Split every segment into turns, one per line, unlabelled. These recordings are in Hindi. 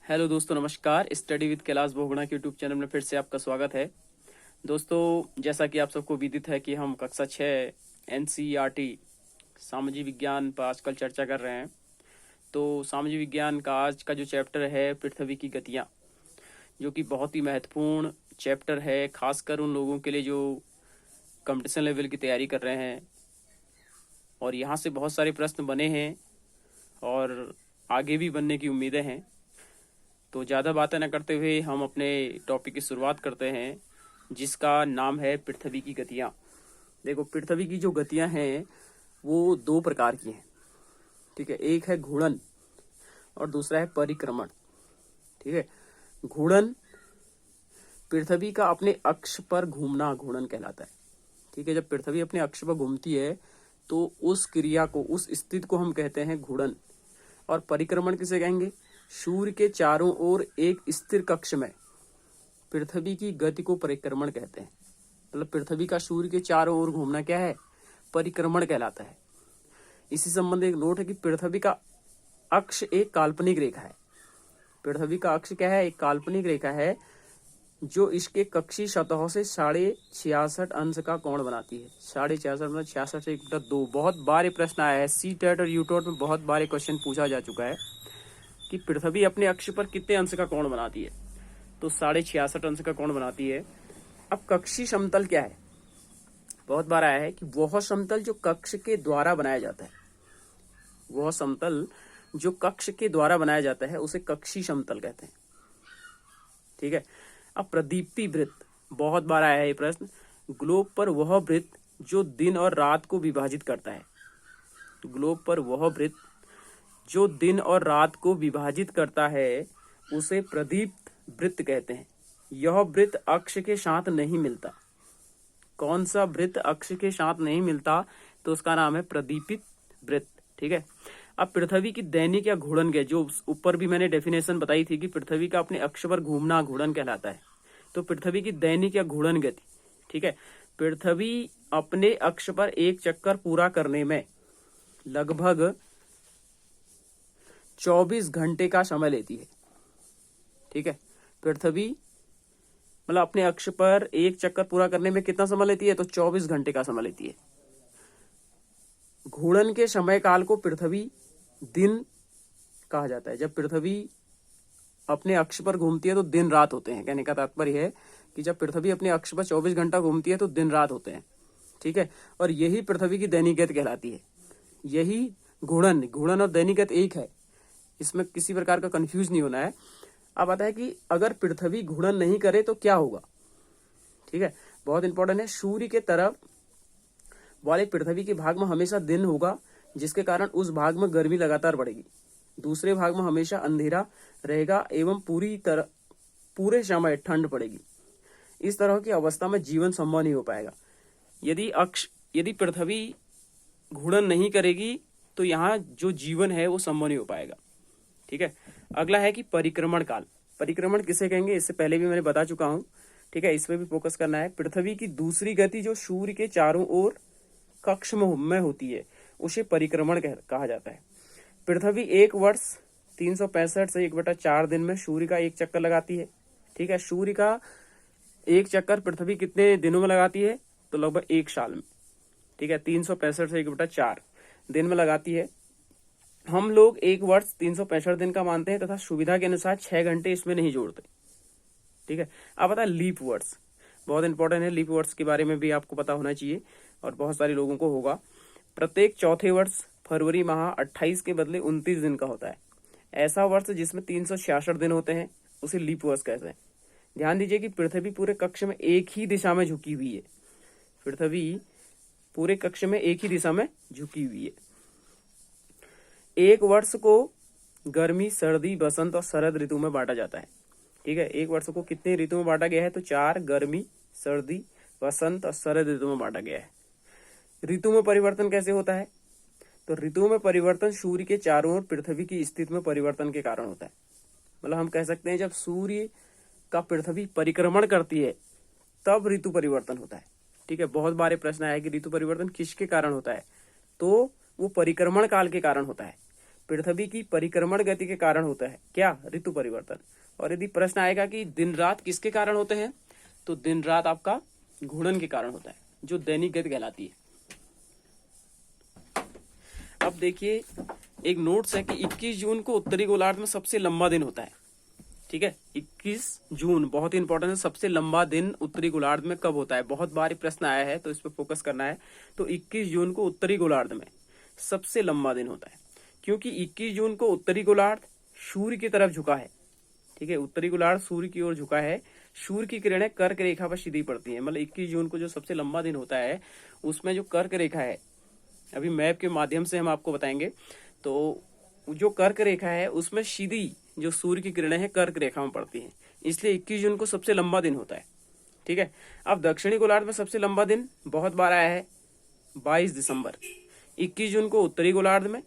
हेलो दोस्तों, नमस्कार। स्टडी विद कैलाश बोगड़ा के यूट्यूब चैनल में फिर से आपका स्वागत है। दोस्तों, जैसा कि आप सबको विदित है कि हम कक्षा 6 एनसीईआरटी सामाजिक विज्ञान पर आजकल चर्चा कर रहे हैं। तो सामाजिक विज्ञान का आज का जो चैप्टर है पृथ्वी की गतियाँ, जो कि बहुत ही महत्वपूर्ण चैप्टर है, खासकर उन लोगों के लिए जो कंपटीशन लेवल की तैयारी कर रहे हैं। और यहाँ से बहुत सारे प्रश्न बने हैं और आगे भी बनने की उम्मीदें हैं। तो ज़्यादा बातें न करते हुए हम अपने टॉपिक की शुरुआत करते हैं, जिसका नाम है पृथ्वी की गतियाँ। देखो, पृथ्वी की जो गतियाँ हैं वो दो प्रकार की हैं, ठीक है। एक है घूर्णन और दूसरा है परिक्रमण, ठीक है। घूर्णन पृथ्वी का अपने अक्ष पर घूमना घूर्णन कहलाता है, ठीक है। जब पृथ्वी अपने अक्ष पर घूमती है तो उस क्रिया को, उस स्थिति को हम कहते हैं घूर्णन। और परिक्रमण किसे कहेंगे? सूर्य के चारों ओर एक स्थिर कक्ष में पृथ्वी की गति को परिक्रमण कहते हैं। मतलब पृथ्वी का सूर्य के चारों ओर घूमना क्या है? परिक्रमण कहलाता है। इसी संबंध एक नोट है कि पृथ्वी का अक्ष एक काल्पनिक रेखा है। पृथ्वी का अक्ष क्या है? एक काल्पनिक रेखा है जो इसके कक्षीय सतहों से 66.5 अंश का कोण बनाती है। 66.5 मतलब 66 से 1/2। बहुत बार ये प्रश्न आया है, सी टेट और यू टेट में बहुत बार ये क्वेश्चन पूछा जा चुका है कि पृथ्वी अपने अक्ष पर कितने अंश का कोण बनाती है। तो 66.5 अंश का कोण बनाती है। अब कक्षीय समतल क्या है? बहुत बार आया है कि वह समतल जो कक्ष के द्वारा बनाया जाता है, वह समतल जो कक्ष के द्वारा बनाया जाता है उसे कक्षीय समतल कहते हैं, ठीक है। अब प्रदीप्ति वृत्त, बहुत बार आया है ये प्रश्न। ग्लोब पर वह वृत्त जो दिन और रात को विभाजित करता है। ग्लोब पर वह वृत्त जो दिन और रात को विभाजित करता है उसे प्रदीप्त वृत्त कहते हैं। यह वृत्त अक्ष के साथ नहीं मिलता। कौन सा वृत्त अक्ष के साथ नहीं मिलता? तो उसका नाम है प्रदीपित वृत्त, ठीक है। अब पृथ्वी की दैनिक या घूर्णन गति, जो ऊपर भी मैंने डेफिनेशन बताई थी कि पृथ्वी का अपने अक्ष पर घूमना घूर्णन कहलाता है। तो पृथ्वी की दैनिक या घूर्णन गति, ठीक है, पृथ्वी अपने अक्ष पर एक चक्कर पूरा करने में लगभग 24 घंटे का समय लेती है, ठीक है। पृथ्वी मतलब अपने अक्ष पर एक चक्कर पूरा करने में कितना समय लेती है? तो 24 घंटे का समय लेती है। घूर्णन के समय काल को पृथ्वी दिन कहा जाता है। जब पृथ्वी अपने अक्ष पर घूमती है तो दिन रात होते हैं। कहने का तात्पर्य है कि जब पृथ्वी अपने अक्ष पर 24 घंटा घूमती है तो दिन रात होते हैं, ठीक है। और यही पृथ्वी की दैनिक गति कहलाती है। यही घूर्णन और दैनिक गति एक है, इसमें किसी प्रकार का कंफ्यूज नहीं होना है। अब आता है कि अगर पृथ्वी घूर्णन नहीं करे तो क्या होगा, ठीक है। बहुत इंपॉर्टेंट है। सूर्य के तरफ वाले पृथ्वी के भाग में हमेशा दिन होगा, जिसके कारण उस भाग में गर्मी लगातार बढ़ेगी। दूसरे भाग में हमेशा अंधेरा रहेगा एवं पूरे समय ठंड पड़ेगी। इस तरह की अवस्था में जीवन संभव नहीं हो पाएगा। यदि पृथ्वी घूर्णन नहीं करेगी तो यहाँ जो जीवन है वो संभव नहीं हो पाएगा, ठीक है। अगला है कि परिक्रमण काल। परिक्रमण किसे कहेंगे? इससे पहले भी मैंने बता चुका हूँ, ठीक है। इसमें भी फोकस करना है। पृथ्वी की दूसरी गति जो सूर्य के चारों ओर कक्ष में होती है उसे परिक्रमण कहा जाता है। पृथ्वी एक वर्ष 365 से 1/4 दिन में सूर्य का एक चक्कर लगाती है, ठीक है। सूर्य का एक चक्कर पृथ्वी कितने दिनों में लगाती है? तो लगभग 1 साल में, ठीक है। 365 से 1/4 दिन में लगाती है। हम लोग एक वर्ष 365 दिन का मानते हैं तथा सुविधा के अनुसार 6 घंटे इसमें नहीं जोड़ते, ठीक है। अब बता लीप वर्ष, बहुत इंपॉर्टेंट है। लीप वर्ष के बारे में भी आपको पता होना चाहिए और बहुत सारे लोगों को होगा। प्रत्येक चौथे वर्ष फरवरी माह 28 के बदले 29 दिन का होता है। ऐसा वर्ष जिसमें 366 दिन होते हैं उसे लीप वर्ष कहते हैं। ध्यान दीजिए कि पृथ्वी पूरे कक्ष में एक ही दिशा में झुकी हुई है। पृथ्वी पूरे कक्ष में एक ही दिशा में झुकी हुई है। एक वर्ष को गर्मी, सर्दी, बसंत और शरद ऋतु में बांटा जाता है, ठीक है। एक वर्ष को कितने ऋतु में बांटा गया है? तो 4, गर्मी, सर्दी, बसंत और शरद ऋतु में बांटा गया है। ऋतु में परिवर्तन कैसे होता है? तो ऋतु में परिवर्तन सूर्य के चारों ओर पृथ्वी की स्थिति में परिवर्तन के कारण होता है। मतलब हम कह सकते हैं जब सूर्य का पृथ्वी परिक्रमण करती है तब ऋतु परिवर्तन होता है, ठीक है। बहुत बार प्रश्न आया है कि ऋतु परिवर्तन किसके कारण होता है? तो वो परिक्रमण काल के कारण होता है। पृथ्वी की परिक्रमण गति के कारण होता है। क्या? ऋतु परिवर्तन। और यदि प्रश्न आएगा कि दिन रात किसके कारण होते हैं, तो दिन रात आपका घूर्णन के कारण होता है, जो दैनिक गति कहलाती है। अब देखिए, एक नोट्स है कि 21 जून को उत्तरी गोलार्ध में सबसे लंबा दिन होता है। ठीक है, 21 जून बहुत ही इंपॉर्टेंट है। सबसे लंबा दिन उत्तरी गोलार्ध में कब होता है? बहुत बार प्रश्न आया है, तो इस पर फोकस करना है। तो 21 जून को उत्तरी गोलार्ध में सबसे लंबा दिन होता है, क्योंकि 21 जून को उत्तरी गोलार्ध सूर्य की तरफ झुका है। ठीक है, उत्तरी गोलार्ध सूर्य की ओर झुका है। सूर्य की किरणें कर्क रेखा पर सीधी पड़ती हैं। मतलब 21 जून को जो सबसे लंबा दिन होता है, उसमें जो कर्क रेखा है, अभी मैप के माध्यम से हम आपको बताएंगे, तो जो कर्क रेखा है उसमें सीधी जो सूर्य की किरणें हैं कर्क रेखा में पड़ती हैं, इसलिए 21 जून को सबसे लंबा दिन होता है। ठीक है, अब दक्षिणी गोलार्ध में सबसे लंबा दिन बहुत बार आया है, 22 दिसंबर। 21 जून को उत्तरी गोलार्ध में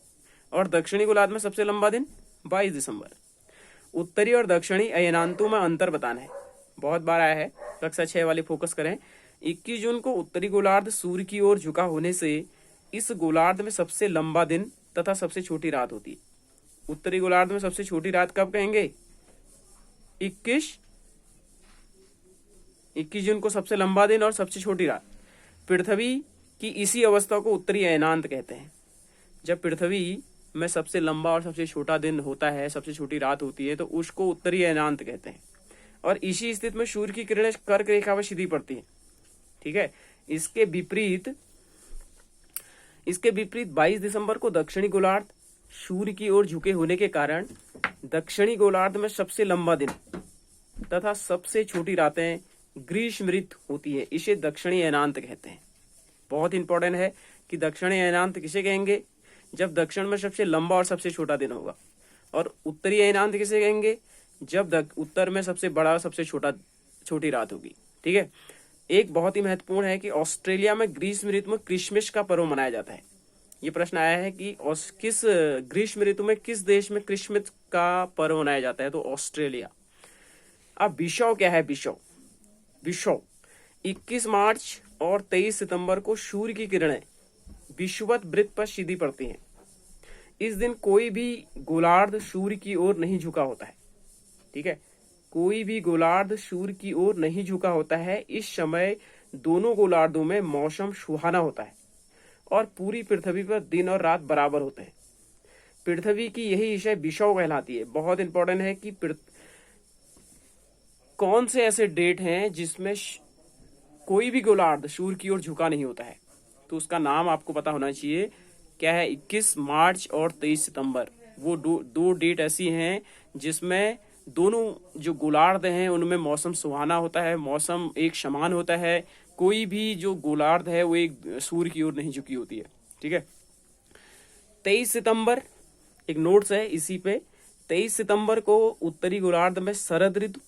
और दक्षिणी गोलार्ध में सबसे लंबा दिन 22 दिसंबर। उत्तरी और दक्षिणी अयनांतों में अंतर बताना है, बहुत बार आया है, कक्षा 6 वाले फोकस करें। 21 जून को उत्तरी गोलार्ध सूर्य की ओर झुका होने से इस गोलार्ध में सबसे लंबा दिन तथा सबसे छोटी रात होती है। उत्तरी गोलार्ध में सबसे छोटी रात कब कहेंगे? 21 जून को सबसे लंबा दिन और सबसे छोटी रात। पृथ्वी की इसी अवस्था को उत्तरी अयनांत कहते हैं। जब पृथ्वी में सबसे लंबा और सबसे छोटा दिन होता है, सबसे छोटी रात होती है, तो उसको उत्तरी अयनांत कहते हैं। और इसी स्थिति में सूर्य की किरणें कर्क रेखा पर सीधी पड़ती हैं। ठीक है, इसके विपरीत 22 दिसंबर को दक्षिणी गोलार्ध सूर्य की ओर झुके होने के कारण दक्षिणी गोलार्ध में सबसे लंबा दिन तथा सबसे छोटी रातें ग्रीष्म ऋतु होती है। इसे दक्षिणी अयनांत कहते हैं। बहुत इंपॉर्टेंट है कि दक्षिणी अयनांत किसे कहेंगे? जब दक्षिण में सबसे लंबा और सबसे छोटा दिन होगा। और उत्तरी अयनांत किसे कहेंगे? जब उत्तर में सबसे बड़ा और सबसे छोटी रात होगी। ठीक है, एक बहुत ही महत्वपूर्ण है कि ऑस्ट्रेलिया में ग्रीष्म ऋतु में क्रिसमस का पर्व मनाया जाता है। ये प्रश्न आया है कि किस ग्रीष्म ऋतु में किस देश में क्रिसमस का पर्व मनाया जाता है? तो ऑस्ट्रेलिया। अब विषुव क्या है? विषुव 21 मार्च और 23 सितंबर को सूर्य की किरणें विषुवत वृत्त पर सीधी पड़ती हैं। इस दिन कोई भी गोलार्ध सूर्य की ओर नहीं झुका होता है। ठीक है, कोई भी गोलार्ध सूर्य की ओर नहीं झुका होता है। इस समय दोनों गोलार्धों में मौसम सुहाना होता है और पूरी पृथ्वी पर दिन और रात बराबर होते हैं। पृथ्वी की यही विषय विषुव कहलाती है। बहुत इंपॉर्टेंट है कि कौन से ऐसे डेट हैं जिसमें कोई भी गोलार्ध सूर्य की ओर झुका नहीं होता है, तो उसका नाम आपको पता होना चाहिए। क्या है? 21 मार्च और 23 सितंबर। वो दो डेट ऐसी हैं जिसमें दोनों जो गोलार्ध हैं उनमें मौसम सुहाना होता है, मौसम एक समान होता है। कोई भी जो गोलार्ध है वो एक सूर्य की ओर नहीं झुकी होती है। ठीक है, 23 सितंबर एक नोट्स है इसी पे। 23 सितंबर को उत्तरी गोलार्ध में शरद ऋतु।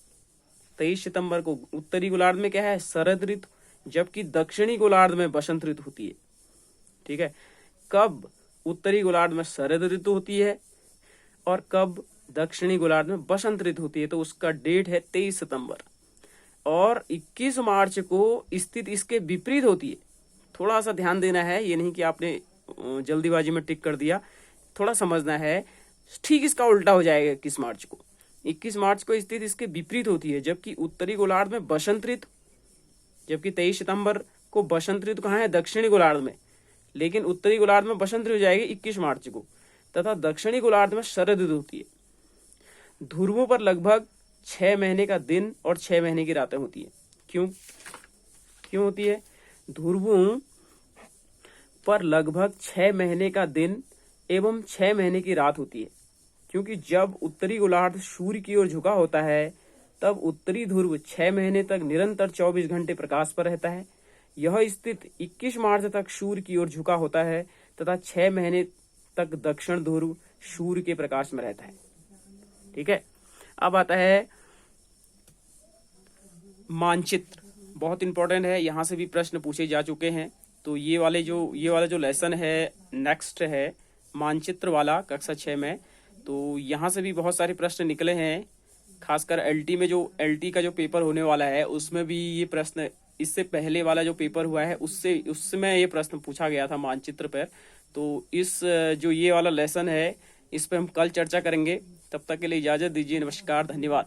23 सितंबर को उत्तरी गोलार्ध में क्या है? शरद ऋतु, जबकि दक्षिणी गोलार्ध में बसंत ऋतु होती है। ठीक है, कब उत्तरी गोलार्ध में शरद ऋतु होती है और कब दक्षिणी गोलार्ध में बसंत ऋतु होती है? तो उसका डेट है 23 सितंबर। और 21 मार्च को स्थिति इसके विपरीत होती है। थोड़ा सा ध्यान देना है, ये नहीं कि आपने जल्दीबाजी में टिक कर दिया, थोड़ा समझना है। ठीक इसका उल्टा हो जाएगा 21 मार्च को। 21 मार्च को स्थिति इसके विपरीत होती है, जबकि उत्तरी गोलार्ध में बसंत ऋतु, जबकि 23 सितंबर को बसंत ऋतु कहाँ है? दक्षिणी गोलार्ध में। लेकिन उत्तरी गोलार्ध में बसंत ऋतु जाएगी 21 मार्च को, तथा दक्षिणी गोलार्ध में शरद ऋतु होती है। ध्रुवों पर लगभग 6 महीने का दिन और 6 महीने की रातें होती है। क्यों होती है? ध्रुवों पर लगभग 6 महीने का दिन एवं 6 महीने की रात होती है, क्योंकि जब उत्तरी गोलार्ध सूर्य की ओर झुका होता है तब उत्तरी ध्रुव 6 महीने तक निरंतर 24 घंटे प्रकाश पर रहता है। यह स्थिति 21 मार्च तक सूर्य की ओर झुका होता है तथा 6 महीने तक दक्षिण ध्रुव सूर्य के प्रकाश में रहता है। ठीक है, अब आता है मानचित्र। बहुत इंपॉर्टेंट है, यहां से भी प्रश्न पूछे जा चुके हैं। तो ये वाला जो लेसन है नेक्स्ट है मानचित्र वाला कक्षा 6 में। तो यहाँ से भी बहुत सारे प्रश्न निकले हैं, खासकर एलटी का जो पेपर होने वाला है उसमें भी ये प्रश्न, इससे पहले वाला जो पेपर हुआ है उसमें ये प्रश्न पूछा गया था मानचित्र पर। तो इस जो ये वाला लेसन है इस पे हम कल चर्चा करेंगे। तब तक के लिए इजाजत दीजिए। नमस्कार, धन्यवाद।